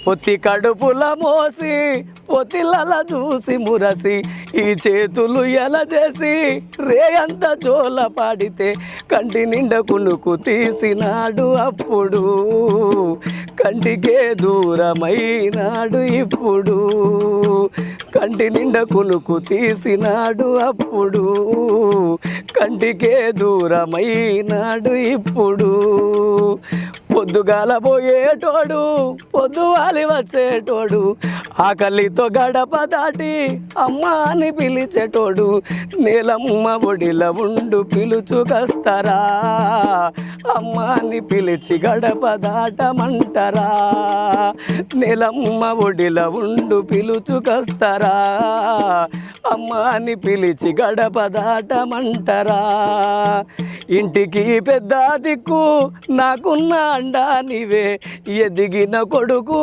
పొత్తి కడుపుల మోసి పొత్తిలల చూసి మురసి ఈ చేతులు ఎలా చేసి రే అంత చోల పాడితే కంటి నిండా కునుకు తీసినాడు అప్పుడు కంటికే దూరమైనాడు ఇప్పుడు కంటి నిండా కునుకు తీసినాడు అప్పుడు కంటికే దూరమైనాడు ఇప్పుడు పొద్దుగాల పోయేటోడు పొద్దువాలి వచ్చేటోడు ఆకలితో గడప దాటి అమ్మ అని పిలిచేటోడు నీలమ్మ ఒడిల ఉండు పిలుచుకొస్తారా అమ్మ అని పిలిచి గడప దాటమంటారా నీలమ్మ ఒడిల ఉండు పిలుచుకొస్తారా అమ్మ అని పిలిచి గడప దాటమంటారా ఇంటికి పెద్ద దిక్కు నాకున్న అండా నీవే ఎదిగిన కొడుకు